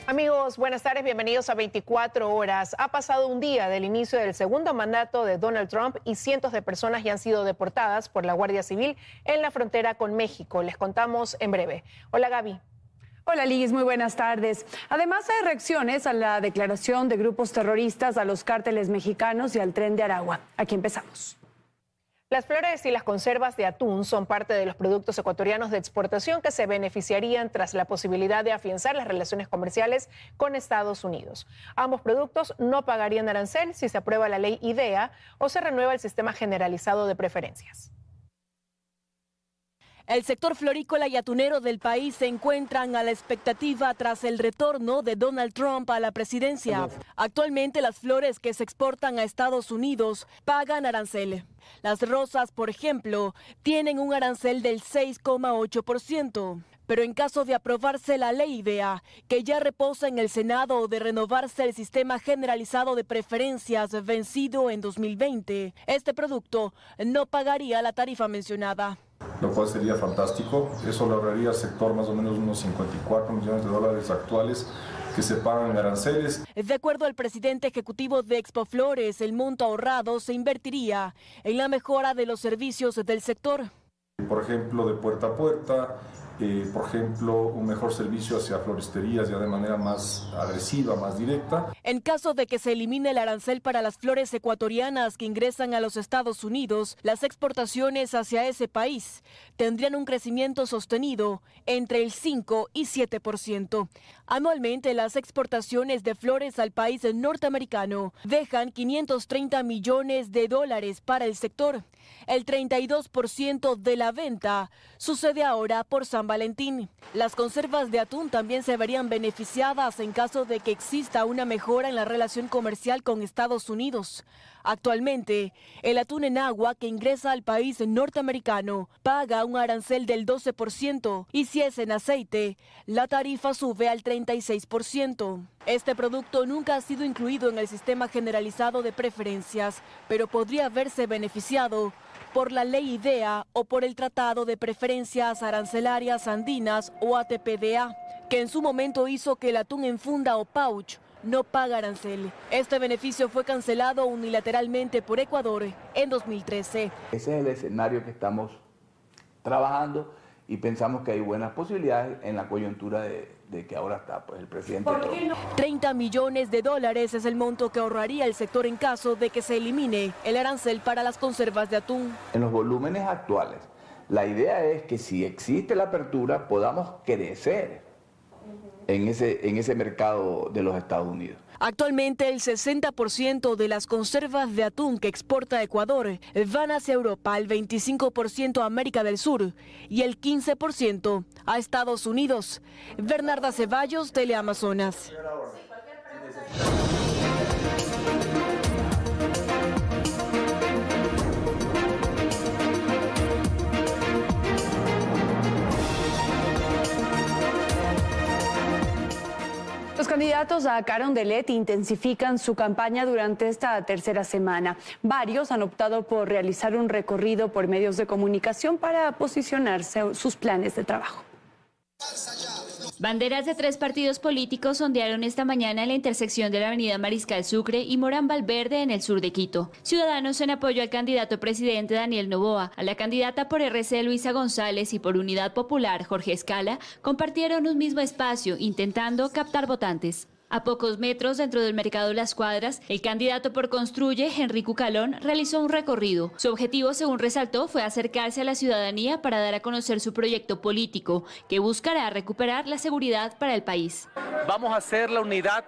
Amigos, buenas tardes, bienvenidos a 24 horas. Ha pasado un día del inicio del segundo mandato de Donald Trump y cientos de personas ya han sido deportadas por la Guardia Civil en la frontera con México. Les contamos en breve. Hola, Gaby. Hola, Liz, muy buenas tardes. Además, hay reacciones a la declaración de grupos terroristas a los cárteles mexicanos y al Tren de Aragua. Aquí empezamos. Las flores y las conservas de atún son parte de los productos ecuatorianos de exportación que se beneficiarían tras la posibilidad de afianzar las relaciones comerciales con Estados Unidos. Ambos productos no pagarían arancel si se aprueba la ley IDEA o se renueva el sistema generalizado de preferencias. El sector florícola y atunero del país se encuentran a la expectativa tras el retorno de Donald Trump a la presidencia. Actualmente las flores que se exportan a Estados Unidos pagan arancel. Las rosas, por ejemplo, tienen un arancel del 6,8%. Pero en caso de aprobarse la ley IDEA, que ya reposa en el Senado, o de renovarse el sistema generalizado de preferencias vencido en 2020, este producto no pagaría la tarifa mencionada. Lo cual sería fantástico. Eso le ahorraría al sector más o menos unos 54 millones de dólares actuales que se pagan en aranceles. De acuerdo al presidente ejecutivo de Expoflores, el monto ahorrado se invertiría en la mejora de los servicios del sector. Por ejemplo, de puerta a puerta, por ejemplo, un mejor servicio hacia floristerías ya de manera más agresiva, más directa. En caso de que se elimine el arancel para las flores ecuatorianas que ingresan a los Estados Unidos, las exportaciones hacia ese país tendrían un crecimiento sostenido entre el 5 y 7%. Anualmente, las exportaciones de flores al país norteamericano dejan 530 millones de dólares para el sector. El 32% de la venta sucede ahora por San Valentín. Las conservas de atún también se verían beneficiadas en caso de que exista una mejora en la relación comercial con Estados Unidos. Actualmente, el atún en agua que ingresa al país norteamericano paga un arancel del 12% y si es en aceite, la tarifa sube al 36%. Este producto nunca ha sido incluido en el sistema generalizado de preferencias, pero podría haberse beneficiado por la ley IDEA o por el Tratado de Preferencias Arancelarias Andinas o ATPDA, que en su momento hizo que el atún en funda o pouch no paga arancel. Este beneficio fue cancelado unilateralmente por Ecuador en 2013. Ese es el escenario que estamos trabajando y pensamos que hay buenas posibilidades en la coyuntura de que ahora está el presidente Trump. 30 millones de dólares es el monto que ahorraría el sector en caso de que se elimine el arancel para las conservas de atún. En los volúmenes actuales, la idea es que si existe la apertura podamos crecer en ese mercado de los Estados Unidos. Actualmente el 60% de las conservas de atún que exporta Ecuador van hacia Europa, el 25% a América del Sur y el 15% a Estados Unidos. Bernarda Ceballos, Teleamazonas. Los candidatos a Carondelet intensifican su campaña durante esta tercera semana. Varios han optado por realizar un recorrido por medios de comunicación para posicionarse sus planes de trabajo. Banderas de 3 partidos políticos ondearon esta mañana en la intersección de la avenida Mariscal Sucre y Morán Valverde en el sur de Quito. Ciudadanos en apoyo al candidato presidente Daniel Noboa, a la candidata por RC Luisa González y por Unidad Popular Jorge Escala compartieron un mismo espacio intentando captar votantes. A pocos metros dentro del mercado Las Cuadras, el candidato por Construye, Henrico Calón, realizó un recorrido. Su objetivo, según resaltó, fue acercarse a la ciudadanía para dar a conocer su proyecto político, que buscará recuperar la seguridad para el país. Vamos a hacer la unidad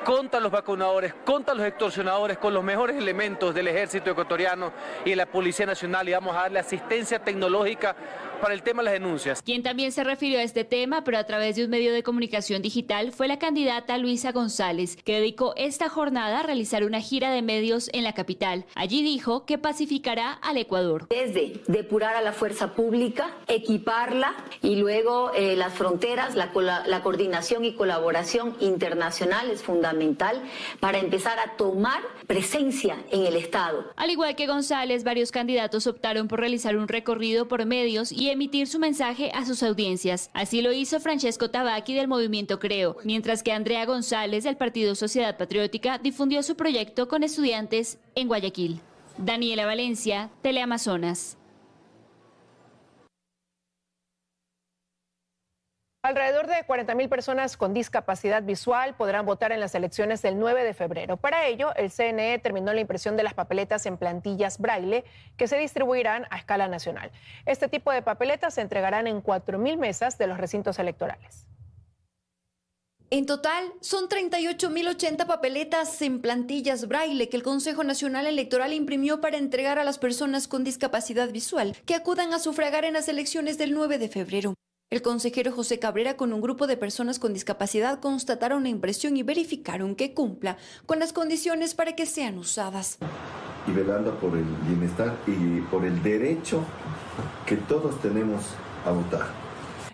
contra los vacunadores, contra los extorsionadores, con los mejores elementos del ejército ecuatoriano y la Policía Nacional, y vamos a darle asistencia tecnológica para el tema de las denuncias. Quien también se refirió a este tema, pero a través de un medio de comunicación digital, fue la candidata Luisa González, que dedicó esta jornada a realizar una gira de medios en la capital. Allí dijo que pacificará al Ecuador. Desde depurar a la fuerza pública, equiparla y luego las fronteras, la coordinación y colaboración internacional es fundamental para empezar a tomar presencia en el Estado. Al igual que González, varios candidatos optaron por realizar un recorrido por medios y emitir su mensaje a sus audiencias. Así lo hizo Francesco Tabacchi del Movimiento Creo, mientras que Andrea González del Partido Sociedad Patriótica difundió su proyecto con estudiantes en Guayaquil. Daniela Valencia, Teleamazonas. Alrededor de 40.000 personas con discapacidad visual podrán votar en las elecciones del 9 de febrero. Para ello, el CNE terminó la impresión de las papeletas en plantillas braille que se distribuirán a escala nacional. Este tipo de papeletas se entregarán en 4.000 mesas de los recintos electorales. En total, son 38.080 papeletas en plantillas braille que el Consejo Nacional Electoral imprimió para entregar a las personas con discapacidad visual que acudan a sufragar en las elecciones del 9 de febrero. El consejero José Cabrera con un grupo de personas con discapacidad constataron la impresión y verificaron que cumpla con las condiciones para que sean usadas. Y velando por el bienestar y por el derecho que todos tenemos a votar.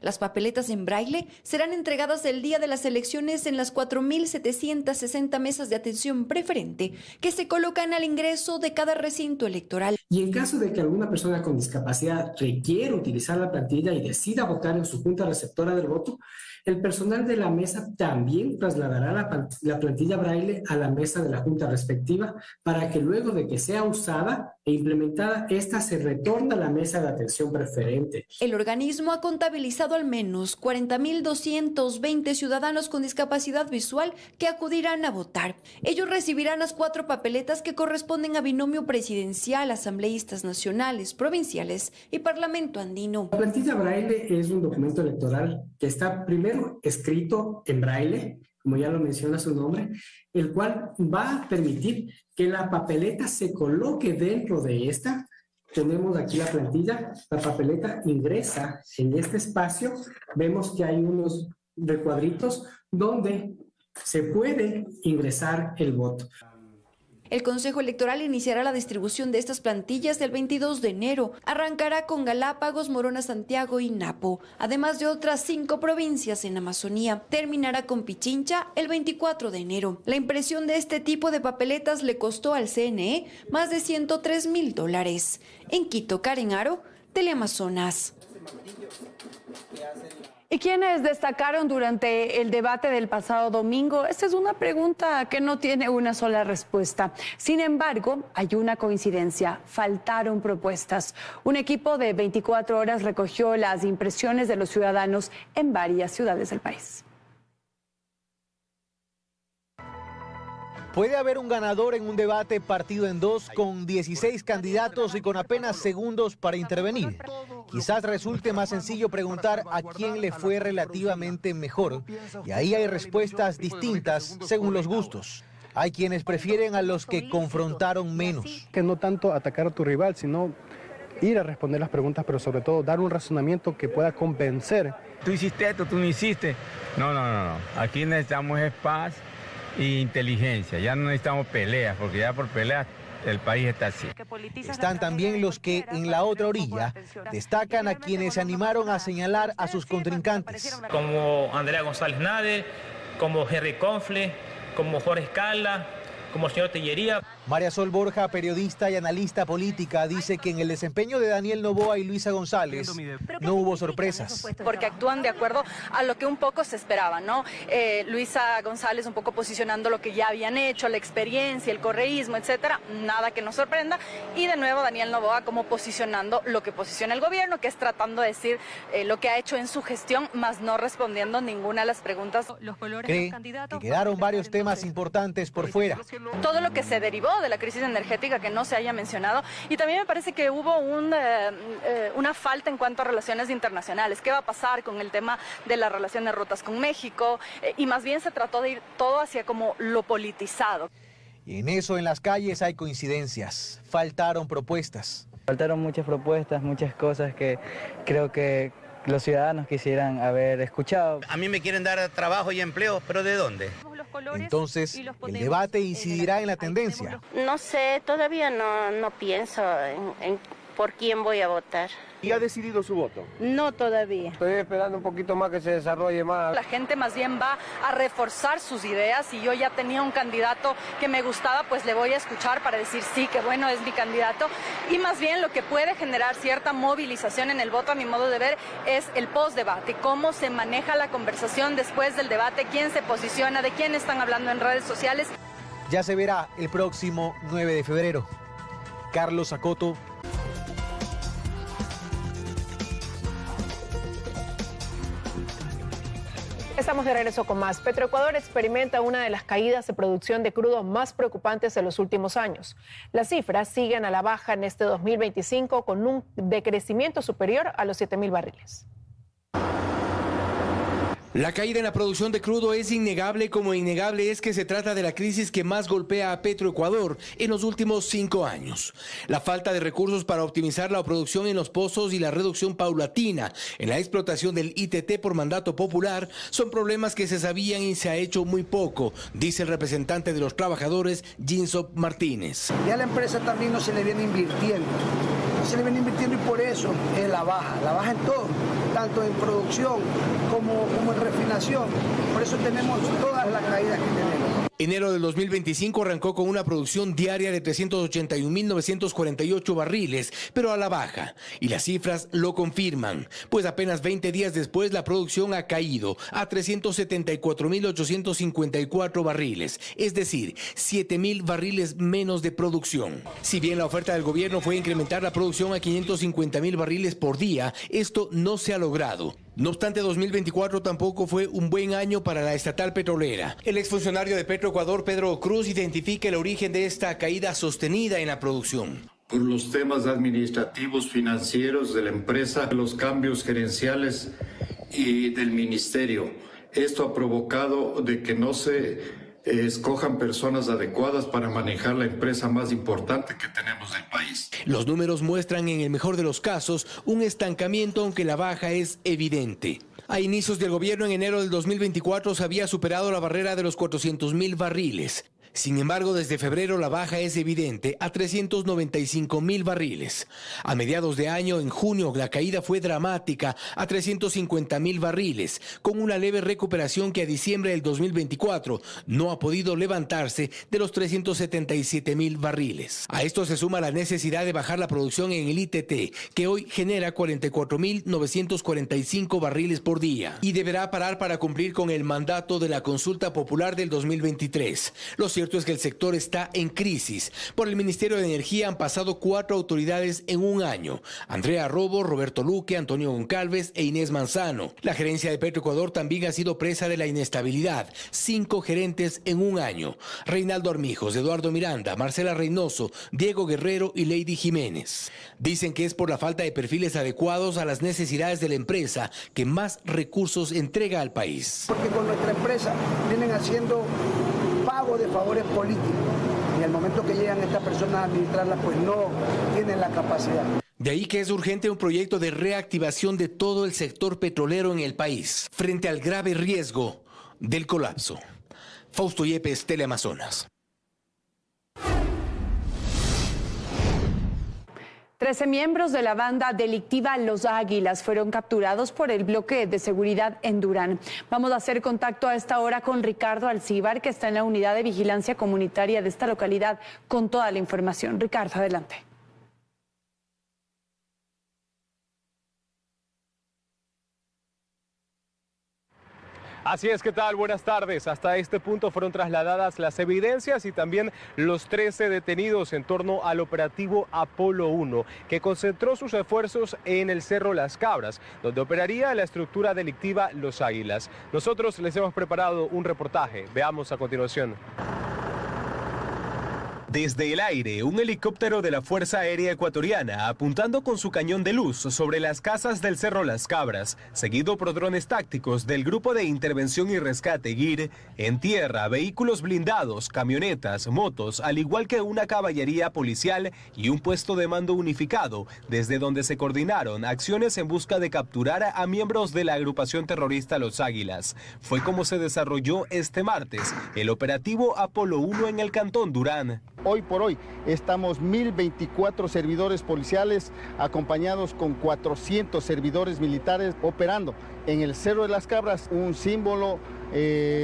Las papeletas en braille serán entregadas el día de las elecciones en las 4.760 mesas de atención preferente que se colocan al ingreso de cada recinto electoral. Y en caso de que alguna persona con discapacidad requiera utilizar la plantilla y decida votar en su junta receptora del voto, el personal de la mesa también trasladará la plantilla braille a la mesa de la junta respectiva para que luego de que sea usada e implementada, esta se retorne a la mesa de atención preferente. El organismo ha contabilizado al menos 40.220 ciudadanos con discapacidad visual que acudirán a votar. Ellos recibirán las 4 papeletas que corresponden a binomio presidencial, asambleístas nacionales, provinciales y parlamento andino. La plantilla braille es un documento electoral que está primero escrito en braille, como ya lo menciona su nombre, el cual va a permitir que la papeleta se coloque dentro de esta. Tenemos aquí la plantilla, la papeleta ingresa en este espacio, vemos que hay unos recuadritos donde se puede ingresar el voto. El Consejo Electoral iniciará la distribución de estas plantillas el 22 de enero. Arrancará con Galápagos, Morona, Santiago y Napo, además de otras 5 provincias en Amazonía. Terminará con Pichincha el 24 de enero. La impresión de este tipo de papeletas le costó al CNE más de $103.000. En Quito, Karen Aro, Teleamazonas. ¿Y quiénes destacaron durante el debate del pasado domingo? Esta es una pregunta que no tiene una sola respuesta. Sin embargo, hay una coincidencia. Faltaron propuestas. Un equipo de 24 horas recogió las impresiones de los ciudadanos en varias ciudades del país. Puede haber un ganador en un debate partido en dos con 16 candidatos y con apenas segundos para intervenir. Quizás resulte más sencillo preguntar a quién le fue relativamente mejor. Y ahí hay respuestas distintas según los gustos. Hay quienes prefieren a los que confrontaron menos. Que no tanto atacar a tu rival, sino ir a responder las preguntas, pero sobre todo dar un razonamiento que pueda convencer. Tú hiciste esto, tú no hiciste. No. Aquí necesitamos es paz e inteligencia. Ya no necesitamos peleas, porque ya por peleas el país está así. Están también los que en la otra orilla destacan a quienes se animaron a señalar a sus contrincantes. Como Andrea González Nade, como Henry Confle, como Jorge Escala, como el señor Tellería. María Sol Borja, periodista y analista política, dice que en el desempeño de Daniel Noboa y Luisa González no hubo sorpresas. Porque actúan de acuerdo a lo que un poco se esperaba, ¿no? Luisa González un poco posicionando lo que ya habían hecho, la experiencia, el correísmo, etcétera, nada que nos sorprenda. Y de nuevo Daniel Noboa como posicionando lo que posiciona el gobierno, que es tratando de decir lo que ha hecho en su gestión, más no respondiendo ninguna de las preguntas. Cree que quedaron varios temas importantes por fuera. Todo lo que se derivó de la crisis energética que no se haya mencionado, y también me parece que hubo una falta en cuanto a relaciones internacionales. ¿Qué va a pasar con el tema de las relaciones rotas con México? Y más bien se trató de ir todo hacia como lo politizado. Y en eso en las calles hay coincidencias. Faltaron propuestas. Faltaron muchas propuestas, muchas cosas que creo que los ciudadanos quisieran haber escuchado. A mí me quieren dar trabajo y empleo, ¿pero de dónde? Entonces, el debate incidirá en la tendencia. No sé, todavía no pienso en por quién voy a votar. ¿Y ha decidido su voto? No todavía. Estoy esperando un poquito más que se desarrolle más. La gente más bien va a reforzar sus ideas y yo ya tenía un candidato que me gustaba, pues le voy a escuchar para decir sí, que bueno, es mi candidato. Y más bien lo que puede generar cierta movilización en el voto, a mi modo de ver, es el postdebate, cómo se maneja la conversación después del debate, quién se posiciona, de quién están hablando en redes sociales. Ya se verá el próximo 9 de febrero. Carlos Acoto. Estamos de regreso con más. Petroecuador experimenta una de las caídas de producción de crudo más preocupantes de los últimos años. Las cifras siguen a la baja en este 2025 con un decrecimiento superior a los 7.000 barriles. La caída en la producción de crudo es innegable, como innegable es que se trata de la crisis que más golpea a Petroecuador en los últimos 5 años. La falta de recursos para optimizar la producción en los pozos y la reducción paulatina en la explotación del ITT por mandato popular son problemas que se sabían y se ha hecho muy poco, dice el representante de los trabajadores, Jinsop Martínez. Ya a la empresa también no se le viene invirtiendo. Y por eso es la baja en todo, tanto en producción como en refinación. Por eso tenemos todas las caídas que tenemos. Enero del 2025 arrancó con una producción diaria de 381.948 barriles, pero a la baja. Y las cifras lo confirman, pues apenas 20 días después la producción ha caído a 374.854 barriles, es decir, 7.000 barriles menos de producción. Si bien la oferta del gobierno fue incrementar la producción a 550.000 barriles por día, esto no se ha logrado. No obstante, 2024 tampoco fue un buen año para la estatal petrolera. El exfuncionario de Petroecuador, Pedro Cruz, identifica el origen de esta caída sostenida en la producción. Por los temas administrativos, financieros de la empresa, los cambios gerenciales y del ministerio. Esto ha provocado de que no se escojan personas adecuadas para manejar la empresa más importante que tenemos del país. Los números muestran en el mejor de los casos un estancamiento, aunque la baja es evidente. A inicios del gobierno, en enero del 2024, se había superado la barrera de los 400.000 barriles. Sin embargo, desde febrero la baja es evidente a 395.000 barriles. A mediados de año, en junio, la caída fue dramática a 350.000 barriles, con una leve recuperación que a diciembre del 2024 no ha podido levantarse de los 377.000 barriles. A esto se suma la necesidad de bajar la producción en el ITT, que hoy genera 44.945 barriles por día, y deberá parar para cumplir con el mandato de la consulta popular del 2023. Lo cierto es que el sector está en crisis. Por el Ministerio de Energía han pasado 4 autoridades en un año: Andrea Robo, Roberto Luque, Antonio Goncalves e Inés Manzano. La gerencia de Petroecuador también ha sido presa de la inestabilidad. 5 gerentes en un año: Reinaldo Armijos, Eduardo Miranda, Marcela Reynoso, Diego Guerrero y Lady Jiménez. Dicen que es por la falta de perfiles adecuados a las necesidades de la empresa que más recursos entrega al país. Porque con nuestra empresa vienen haciendo pago de favores políticos y al momento que llegan estas personas a administrarlas, pues no tienen la capacidad. De ahí que es urgente un proyecto de reactivación de todo el sector petrolero en el país, frente al grave riesgo del colapso. Fausto Yepes, Teleamazonas. 13 miembros de la banda delictiva Los Águilas fueron capturados por el bloque de seguridad en Durán. Vamos a hacer contacto a esta hora con Ricardo Alcíbar, que está en la unidad de vigilancia comunitaria de esta localidad, con toda la información. Ricardo, adelante. Así es, ¿qué tal? Buenas tardes. Hasta este punto fueron trasladadas las evidencias y también los 13 detenidos en torno al operativo Apolo 1, que concentró sus esfuerzos en el Cerro Las Cabras, donde operaría la estructura delictiva Los Águilas. Nosotros les hemos preparado un reportaje. Veamos a continuación. Desde el aire, un helicóptero de la Fuerza Aérea Ecuatoriana apuntando con su cañón de luz sobre las casas del Cerro Las Cabras, seguido por drones tácticos del Grupo de Intervención y Rescate GIR, en tierra, vehículos blindados, camionetas, motos, al igual que una caballería policial y un puesto de mando unificado, desde donde se coordinaron acciones en busca de capturar a miembros de la agrupación terrorista Los Águilas. Fue como se desarrolló este martes el operativo Apolo 1 en el Cantón Durán. Hoy por hoy estamos 1.024 servidores policiales acompañados con 400 servidores militares operando en el Cerro de las Cabras, un símbolo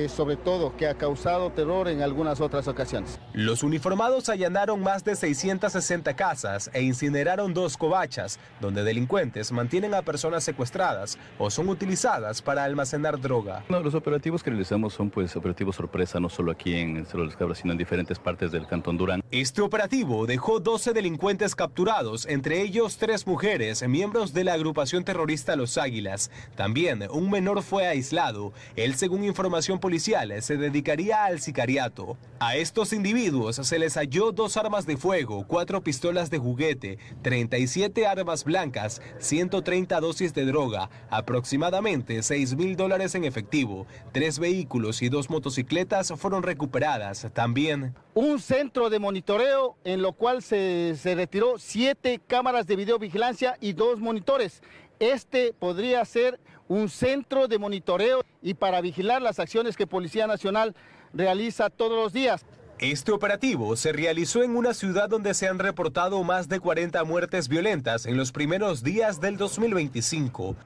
sobre todo que ha causado terror en algunas otras ocasiones. Los uniformados allanaron más de 660 casas e incineraron 2 covachas, donde delincuentes mantienen a personas secuestradas o son utilizadas para almacenar droga. No, los operativos que realizamos son pues operativos sorpresa, no solo aquí en el Cerro de las Cabras, sino en diferentes partes del Cantón Durán. Este operativo dejó 12 delincuentes capturados, entre ellos 3 mujeres, miembros de la agrupación terrorista Los Águilas. También un menor fue aislado. Él, según información policial, se dedicaría al sicariato. A estos individuos se les halló 2 armas de fuego, 4 pistolas de juguete, 37 armas blancas, 130 dosis de droga, aproximadamente $6.000 en efectivo. 3 vehículos y 2 motocicletas fueron recuperadas. También un centro de monitoreo en lo cual se retiró 7 cámaras de videovigilancia y 2 monitores. Este podría ser un centro de monitoreo y para vigilar las acciones que Policía Nacional realiza todos los días. Este operativo se realizó en una ciudad donde se han reportado más de 40 muertes violentas en los primeros días del 2025.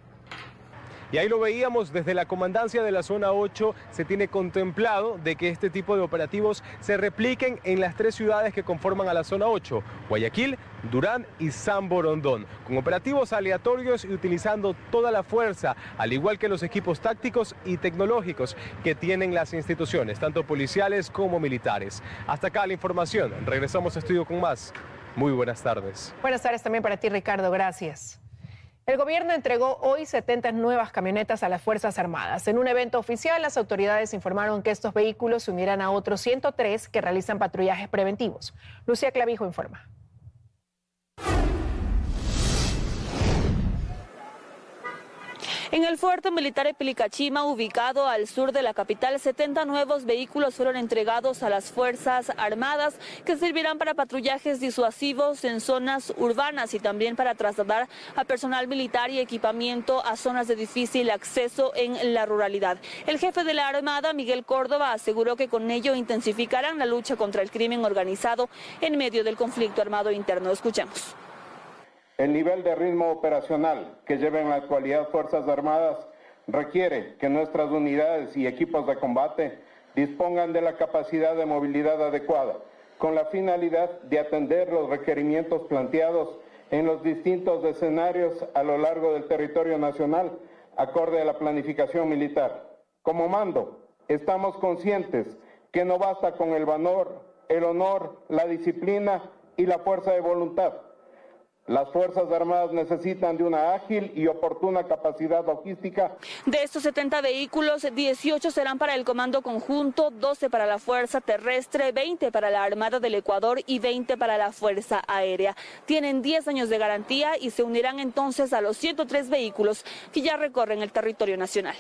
Y ahí lo veíamos desde la comandancia de la zona 8, se tiene contemplado de que este tipo de operativos se repliquen en las 3 ciudades que conforman a la zona 8, Guayaquil, Durán y San Borondón, con operativos aleatorios y utilizando toda la fuerza, al igual que los equipos tácticos y tecnológicos que tienen las instituciones, tanto policiales como militares. Hasta acá la información, regresamos a estudio con más. Muy buenas tardes. Buenas tardes también para ti, Ricardo, gracias. El gobierno entregó hoy 70 nuevas camionetas a las Fuerzas Armadas. En un evento oficial, las autoridades informaron que estos vehículos se unirán a otros 103 que realizan patrullajes preventivos. Lucía Clavijo informa. En el fuerte militar de Pilicachima, ubicado al sur de la capital, 70 nuevos vehículos fueron entregados a las Fuerzas Armadas que servirán para patrullajes disuasivos en zonas urbanas y también para trasladar a personal militar y equipamiento a zonas de difícil acceso en la ruralidad. El jefe de la Armada, Miguel Córdoba, aseguró que con ello intensificarán la lucha contra el crimen organizado en medio del conflicto armado interno. Escuchemos. El nivel de ritmo operacional que llevan en la actualidad Fuerzas Armadas requiere que nuestras unidades y equipos de combate dispongan de la capacidad de movilidad adecuada, con la finalidad de atender los requerimientos planteados en los distintos escenarios a lo largo del territorio nacional, acorde a la planificación militar. Como mando, estamos conscientes que no basta con el valor, el honor, la disciplina y la fuerza de voluntad. Las Fuerzas Armadas necesitan de una ágil y oportuna capacidad logística. De estos 70 vehículos, 18 serán para el Comando Conjunto, 12 para la Fuerza Terrestre, 20 para la Armada del Ecuador y 20 para la Fuerza Aérea. Tienen 10 años de garantía y se unirán entonces a los 103 vehículos que ya recorren el territorio nacional.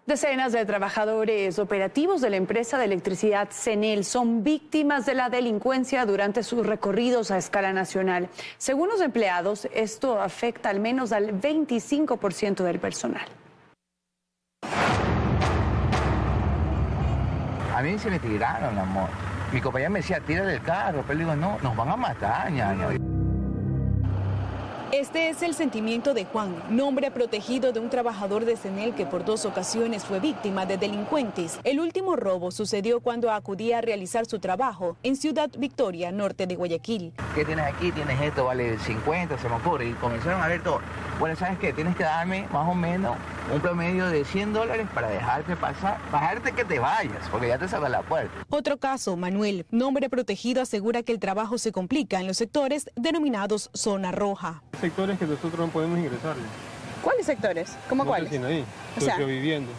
Decenas de trabajadores operativos de la empresa de electricidad CENEL son víctimas de la delincuencia durante sus recorridos a escala nacional. Según los empleados, esto afecta al menos al 25% del personal. A mí se me tiraron, amor. Mi compañera me decía, tira del carro, pero le digo, no, nos van a matar, ñaña. Este es el sentimiento de Juan, nombre protegido de un trabajador de CENEL que por 2 ocasiones fue víctima de delincuentes. El último robo sucedió cuando acudía a realizar su trabajo en Ciudad Victoria, norte de Guayaquil. ¿Qué tienes aquí? Tienes esto, vale 50, se me ocurre. Y comenzaron a ver todo. Bueno, ¿sabes qué? Tienes que darme más o menos un promedio de $100 para dejarte pasar, dejarte que te vayas, porque ya te saca la puerta. Otro caso, Manuel, nombre protegido, asegura que el trabajo se complica en los sectores denominados zona roja. Sectores que nosotros no podemos ingresarle. ¿Cuáles sectores? ¿Cómo no cuáles? Ahí, o sea, viviendo.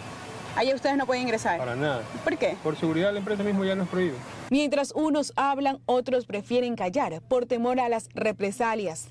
Allá ustedes no pueden ingresar. Para nada. ¿Por qué? Por seguridad la empresa mismo ya nos prohíbe. Mientras unos hablan, otros prefieren callar por temor a las represalias.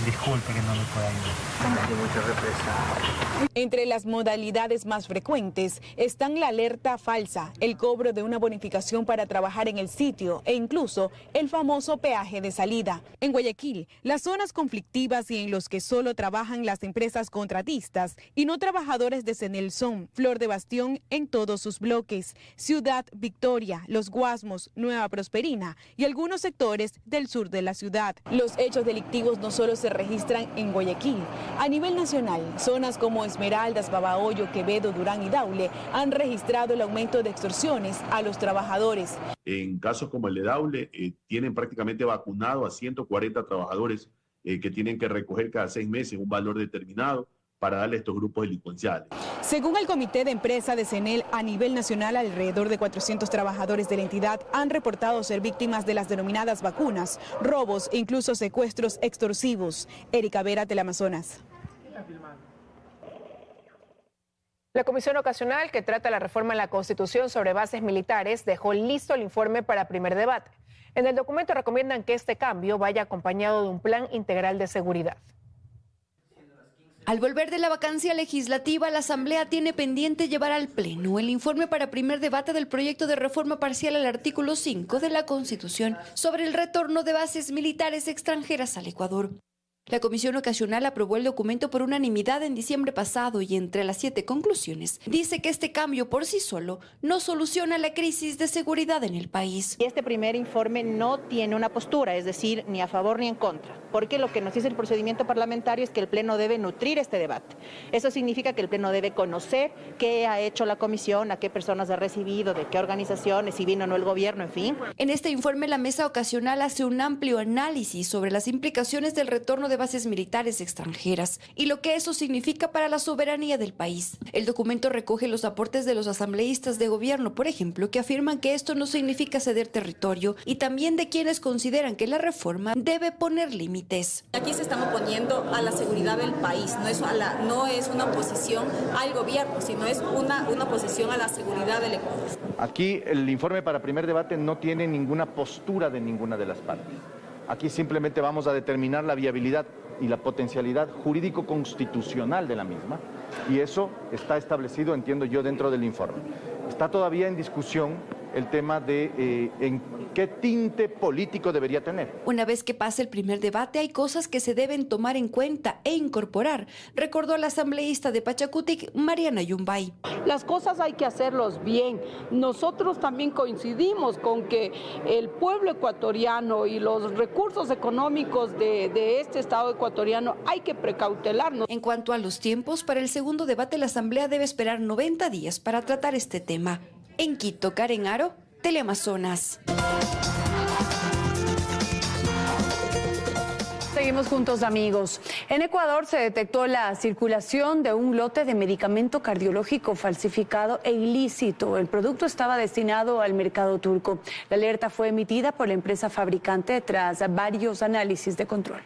Disculpe que no le pueda ayudar. Hay mucha represión. Entre las modalidades más frecuentes están la alerta falsa, el cobro de una bonificación para trabajar en el sitio e incluso el famoso peaje de salida. En Guayaquil, las zonas conflictivas y en los que solo trabajan las empresas contratistas y no trabajadores de CENEL son Flor de Bastión en todos sus bloques, Ciudad Victoria, Los Guasmos, Nueva Prosperina y algunos sectores del sur de la ciudad. Los hechos delictivos no solo se registran en Guayaquil. A nivel nacional, zonas como Esmeraldas, Babahoyo, Quevedo, Durán y Daule han registrado el aumento de extorsiones a los trabajadores. En casos como el de Daule, tienen prácticamente vacunado a 140 trabajadores que tienen que recoger cada 6 meses un valor determinado para darle a estos grupos delincuenciales. Según el Comité de Empresa de CENEL, a nivel nacional, alrededor de 400 trabajadores de la entidad han reportado ser víctimas de las denominadas vacunas, robos e incluso secuestros extorsivos. Erika Vera, Teleamazonas. La Comisión Ocasional que trata la reforma en la Constitución sobre bases militares dejó listo el informe para primer debate. En el documento recomiendan que este cambio vaya acompañado de un plan integral de seguridad. Al volver de la vacancia legislativa, la Asamblea tiene pendiente llevar al Pleno el informe para primer debate del proyecto de reforma parcial al artículo 5 de la Constitución sobre el retorno de bases militares extranjeras al Ecuador. La Comisión Ocasional aprobó el documento por unanimidad en diciembre pasado y entre las 7 conclusiones dice que este cambio por sí solo no soluciona la crisis de seguridad en el país. Este primer informe no tiene una postura, es decir, ni a favor ni en contra, porque lo que nos dice el procedimiento parlamentario es que el Pleno debe nutrir este debate. Eso significa que el Pleno debe conocer qué ha hecho la Comisión, a qué personas ha recibido, de qué organizaciones, si vino o no el gobierno, en fin. En este informe, la Mesa Ocasional hace un amplio análisis sobre las implicaciones del retorno de bases militares extranjeras y lo que eso significa para la soberanía del país. El documento recoge los aportes de los asambleístas de gobierno, por ejemplo, que afirman que esto no significa ceder territorio, y también de quienes consideran que la reforma debe poner límites. Aquí se están oponiendo a la seguridad del país, no es una oposición al gobierno, sino es una oposición a la seguridad del Ecuador. Aquí el informe para primer debate no tiene ninguna postura de ninguna de las partes. Aquí simplemente vamos a determinar la viabilidad y la potencialidad jurídico-constitucional de la misma, y eso está establecido, entiendo yo, dentro del informe. Está todavía en discusión el tema de en qué tinte político debería tener. Una vez que pase el primer debate, hay cosas que se deben tomar en cuenta e incorporar, recordó la asambleísta de Pachacutic, Mariana Yumbay. Las cosas hay que hacerlos bien. Nosotros también coincidimos con que el pueblo ecuatoriano y los recursos económicos de este Estado ecuatoriano hay que precautelarnos. En cuanto a los tiempos, para el segundo debate la Asamblea debe esperar 90 días para tratar este tema. En Quito, Karen Aro, Teleamazonas. Seguimos juntos, amigos. En Ecuador se detectó la circulación de un lote de medicamento cardiológico falsificado e ilícito. El producto estaba destinado al mercado turco. La alerta fue emitida por la empresa fabricante tras varios análisis de control.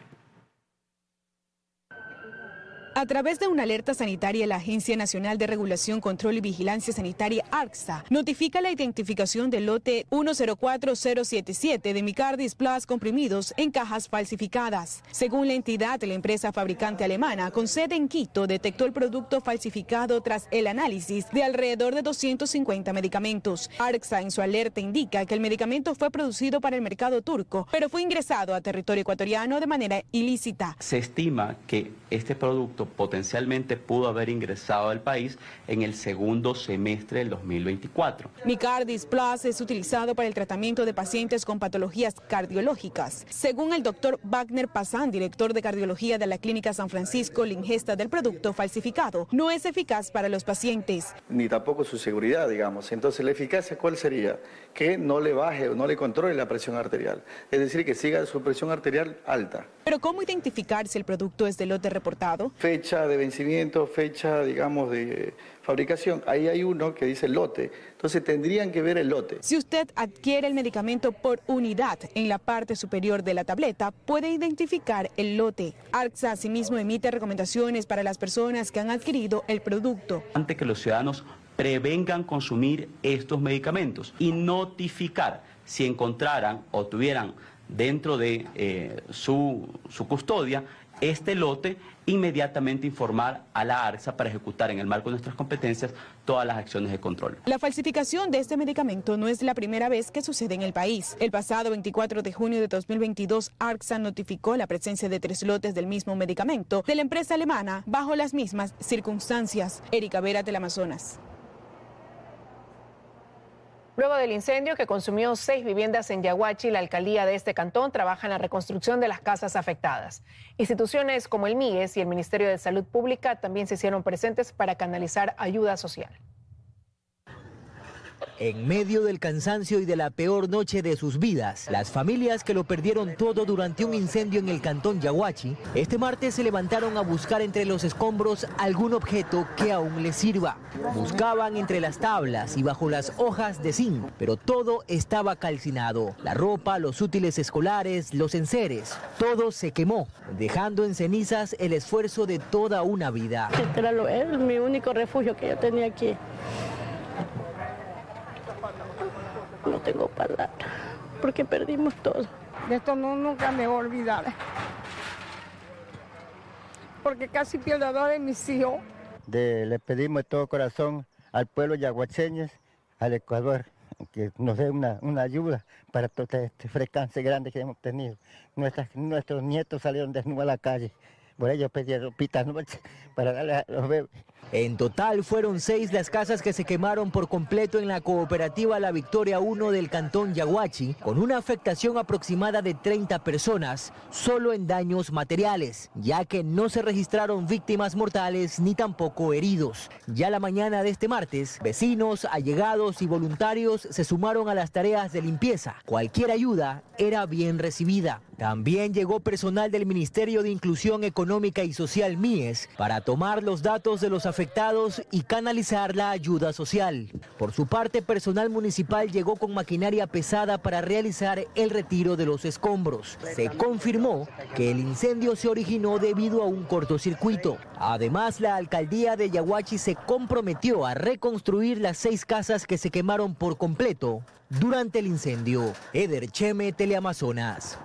A través de una alerta sanitaria, la Agencia Nacional de Regulación, Control y Vigilancia Sanitaria, ARCSA, notifica la identificación del lote 104077 de Micardis Plus comprimidos en cajas falsificadas. Según la entidad, la empresa fabricante alemana con sede en Quito detectó el producto falsificado tras el análisis de alrededor de 250 medicamentos. ARCSA en su alerta indica que el medicamento fue producido para el mercado turco, pero fue ingresado a territorio ecuatoriano de manera ilícita. Se estima que este producto potencialmente pudo haber ingresado al país en el segundo semestre del 2024. Micardis Plus es utilizado para el tratamiento de pacientes con patologías cardiológicas. Según el doctor Wagner Pazán, director de cardiología de la Clínica San Francisco, la ingesta del producto falsificado no es eficaz para los pacientes. Ni tampoco su seguridad, digamos. Entonces, ¿la eficacia cuál sería? Que no le baje o no le controle la presión arterial. Es decir, que siga su presión arterial alta. Pero ¿cómo identificar si el producto es de lote reportado? Fecha de vencimiento, fecha, digamos, de fabricación. Ahí hay uno que dice lote. Entonces tendrían que ver el lote. Si usted adquiere el medicamento por unidad en la parte superior de la tableta, puede identificar el lote. ARCSA asimismo emite recomendaciones para las personas que han adquirido el producto. Antes que los ciudadanos prevengan consumir estos medicamentos y notificar si encontraran o tuvieran dentro de su custodia este lote, inmediatamente informar a la ARSA para ejecutar en el marco de nuestras competencias todas las acciones de control. La falsificación de este medicamento no es la primera vez que sucede en el país. El pasado 24 de junio de 2022, ARSA notificó la presencia de 3 lotes del mismo medicamento de la empresa alemana bajo las mismas circunstancias. Erika Vera, Teleamazonas. Luego del incendio que consumió 6 viviendas en Yaguachi, la alcaldía de este cantón trabaja en la reconstrucción de las casas afectadas. Instituciones como el MIES y el Ministerio de Salud Pública también se hicieron presentes para canalizar ayuda social. En medio del cansancio y de la peor noche de sus vidas, las familias que lo perdieron todo durante un incendio en el cantón Yaguachi, este martes se levantaron a buscar entre los escombros algún objeto que aún les sirva. Buscaban entre las tablas y bajo las hojas de zinc, pero todo estaba calcinado. La ropa, los útiles escolares, los enseres, todo se quemó, dejando en cenizas el esfuerzo de toda una vida. Este era mi único refugio que yo tenía aquí. No tengo palabras, porque perdimos todo. De esto nunca me voy a olvidar, porque casi pierdo a 2 de mis hijos. Le pedimos de todo corazón al pueblo yaguacheño, al Ecuador, que nos dé una ayuda para todo este percance grande que hemos tenido. Nuestros nietos salieron desnudos a la calle, por ello pedí ropita anoche para darle a los bebés. En total fueron 6 las casas que se quemaron por completo en la cooperativa La Victoria 1 del cantón Yaguachi, con una afectación aproximada de 30 personas, solo en daños materiales, ya que no se registraron víctimas mortales ni tampoco heridos. Ya la mañana de este martes, vecinos, allegados y voluntarios se sumaron a las tareas de limpieza. Cualquier ayuda era bien recibida. También llegó personal del Ministerio de Inclusión Económica y Social MIES para tomar los datos de los afectados y canalizar la ayuda social. Por su parte, personal municipal llegó con maquinaria pesada para realizar el retiro de los escombros. Se confirmó que el incendio se originó debido a un cortocircuito. Además, la alcaldía de Yaguachi se comprometió a reconstruir las 6 casas que se quemaron por completo durante el incendio. Eder Cheme, Teleamazonas.